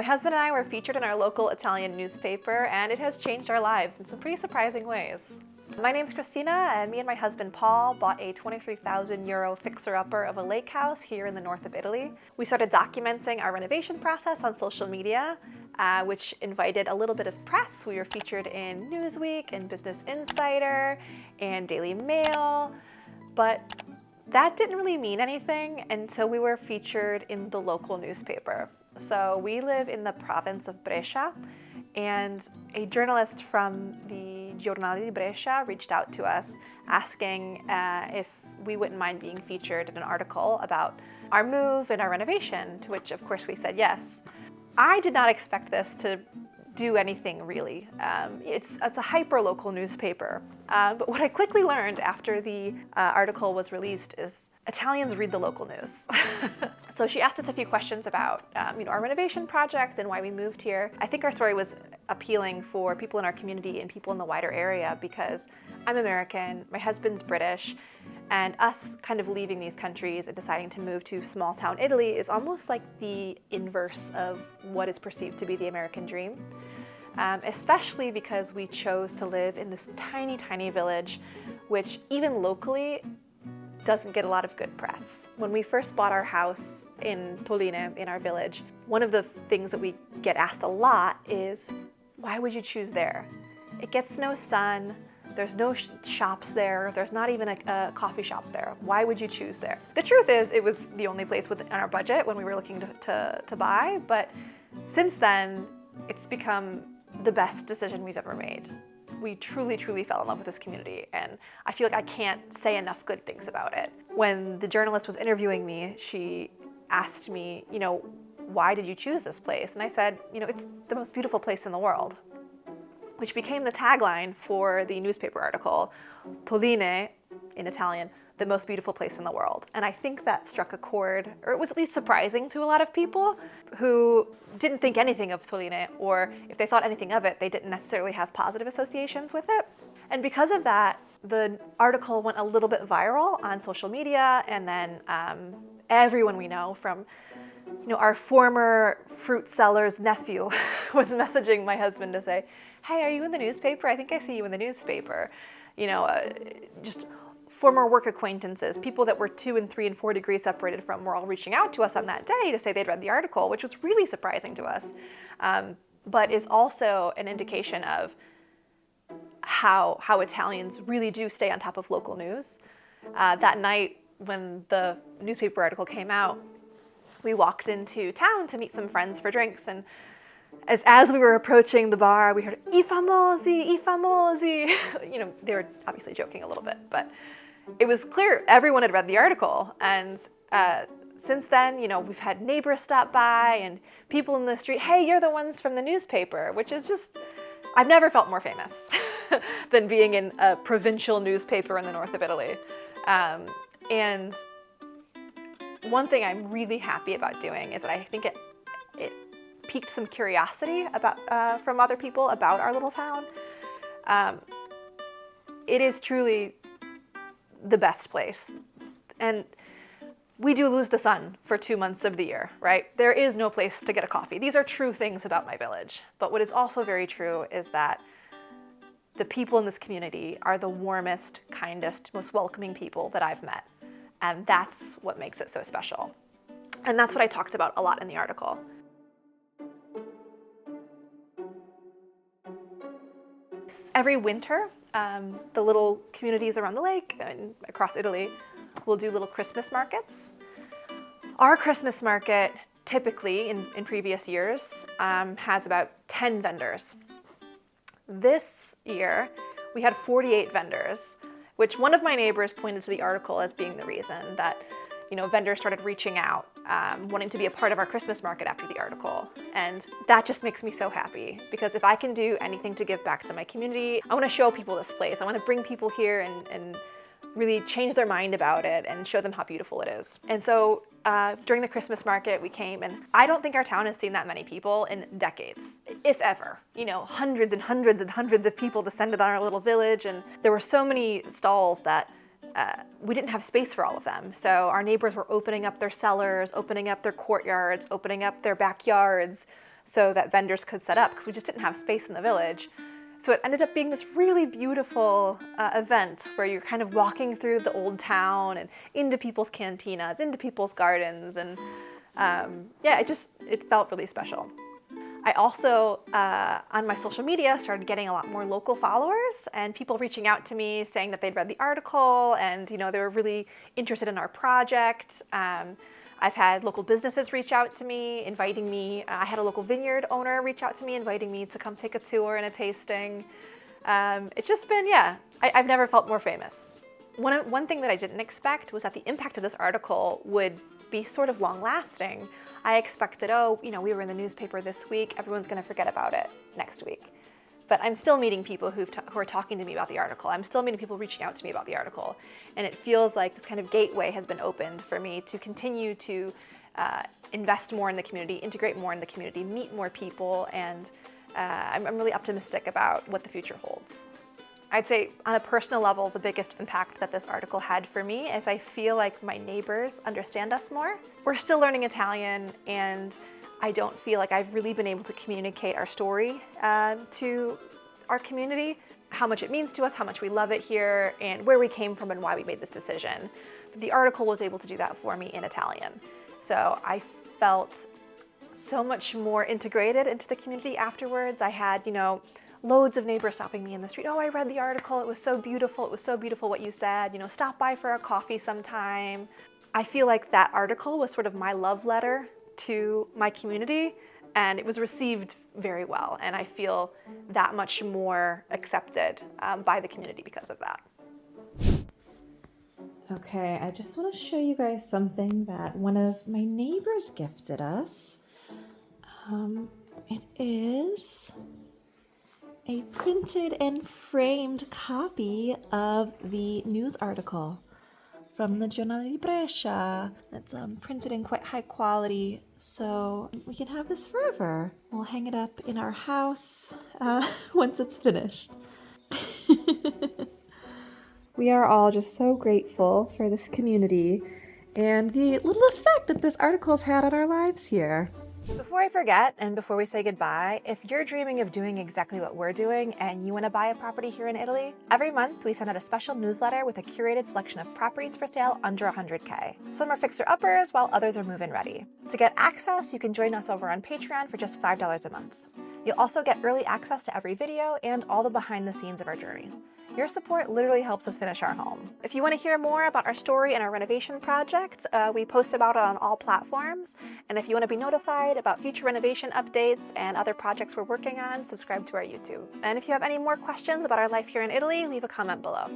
My husband and I were featured in our local Italian newspaper, and it has changed our lives in some pretty surprising ways. My name's Kristina, and me and my husband Paul bought a 23,000 euro fixer-upper of a lake house here in the north of Italy. We started documenting our renovation process on social media, which invited a little bit of press. We were featured in Newsweek and Business Insider and Daily Mail, but that didn't really mean anything until we were featured in the local newspaper. So we live in the province of Brescia, and a journalist from the Giornale di Brescia reached out to us asking if we wouldn't mind being featured in an article about our move and our renovation, to which of course we said yes. I did not expect this to do anything really. It's a hyper-local newspaper, but what I quickly learned after the article was released is Italians read the local news. So she asked us a few questions about our renovation project and why we moved here. I think our story was appealing for people in our community and people in the wider area because I'm American, my husband's British, and us kind of leaving these countries and deciding to move to small town Italy is almost like the inverse of what is perceived to be the American dream. Especially because we chose to live in this tiny, tiny village, which even locally doesn't get a lot of good press. When we first bought our house in Tolline, in our village, one of the things that we get asked a lot is, why would you choose there? It gets no sun, there's no shops there, there's not even a coffee shop there. Why would you choose there? The truth is, it was the only place within our budget when we were looking to buy, but since then, it's become the best decision we've ever made. We truly, truly fell in love with this community, and I feel like I can't say enough good things about it. When the journalist was interviewing me, she asked me, why did you choose this place? And I said, it's the most beautiful place in the world, which became the tagline for the newspaper article, Tolline, in Italian, the most beautiful place in the world. And I think that struck a chord, or it was at least surprising to a lot of people who didn't think anything of Tolline, or if they thought anything of it, they didn't necessarily have positive associations with it. And because of that, the article went a little bit viral on social media, and then everyone we know from our former fruit seller's nephew was messaging my husband to say, hey, are you in the newspaper? I think I see you in the newspaper. Just former work acquaintances, people that were 2 and 3 and 4 degrees separated from, were all reaching out to us on that day to say they'd read the article, which was really surprising to us, but is also an indication of how Italians really do stay on top of local news. That night when the newspaper article came out, we walked into town to meet some friends for drinks, and as we were approaching the bar, we heard, I famosi, I famosi. They were obviously joking a little bit, but it was clear everyone had read the article. And since then, we've had neighbors stop by and people in the street, hey, you're the ones from the newspaper, which is just, I've never felt more famous than being in a provincial newspaper in the north of Italy. And one thing I'm really happy about doing is that I think it piqued some curiosity from other people about our little town. It is truly the best place. And we do lose the sun for 2 months of the year, right? There is no place to get a coffee. These are true things about my village. But what is also very true is that the people in this community are the warmest, kindest, most welcoming people that I've met. And that's what makes it so special. And that's what I talked about a lot in the article. Every winter, the little communities around the lake and across Italy will do little Christmas markets. Our Christmas market, typically in previous years, has about 10 vendors. This year, we had 48 vendors, which one of my neighbors pointed to the article as being the reason that vendors started reaching out, wanting to be a part of our Christmas market after the article. And that just makes me so happy, because if I can do anything to give back to my community, I want to show people this place. I want to bring people here and really change their mind about it and show them how beautiful it is. And so during the Christmas market, we came, and I don't think our town has seen that many people in decades, if ever. Hundreds and hundreds and hundreds of people descended on our little village, and there were so many stalls that we didn't have space for all of them. So our neighbors were opening up their cellars, opening up their courtyards, opening up their backyards, so that vendors could set up, because we just didn't have space in the village. So it ended up being this really beautiful event where you're kind of walking through the old town and into people's cantinas, into people's gardens, and yeah, it felt really special. I also, on my social media, started getting a lot more local followers and people reaching out to me saying that they'd read the article and, you know, they were really interested in our project. I've had local businesses reach out to me, inviting me. I had a local vineyard owner reach out to me, inviting me to come take a tour and a tasting. It's just been, yeah, I've never felt more famous. One thing that I didn't expect was that the impact of this article would be sort of long-lasting. I expected, oh, you know, we were in the newspaper this week, everyone's gonna forget about it next week. But I'm still meeting people who are talking to me about the article. I'm still meeting people reaching out to me about the article. And it feels like this kind of gateway has been opened for me to continue to invest more in the community, integrate more in the community, meet more people, and I'm really optimistic about what the future holds. I'd say on a personal level, the biggest impact that this article had for me is I feel like my neighbors understand us more. We're still learning Italian, and I don't feel like I've really been able to communicate our story to our community, how much it means to us, how much we love it here, and where we came from and why we made this decision. The article was able to do that for me in Italian. So I felt so much more integrated into the community afterwards. I had, you know, loads of neighbors stopping me in the street. Oh, I read the article. It was so beautiful. It was so beautiful what you said. You know, stop by for a coffee sometime. I feel like that article was sort of my love letter to my community, and it was received very well. And I feel that much more accepted by the community because of that. Okay, I just want to show you guys something that one of my neighbors gifted us. It is a printed and framed copy of the news article from the Giornale di Brescia. It's printed in quite high quality, so we can have this forever. We'll hang it up in our house once it's finished. We are all just so grateful for this community and the little effect that this article's had on our lives here. Before I forget, and before we say goodbye, if you're dreaming of doing exactly what we're doing and you want to buy a property here in Italy, every month we send out a special newsletter with a curated selection of properties for sale under 100K. Some are fixer-uppers, while others are move-in ready. To get access, you can join us over on Patreon for just $5 a month. You'll also get early access to every video and all the behind the scenes of our journey. Your support literally helps us finish our home. If you want to hear more about our story and our renovation project, we post about it on all platforms. And if you want to be notified about future renovation updates and other projects we're working on, subscribe to our YouTube. And if you have any more questions about our life here in Italy, leave a comment below.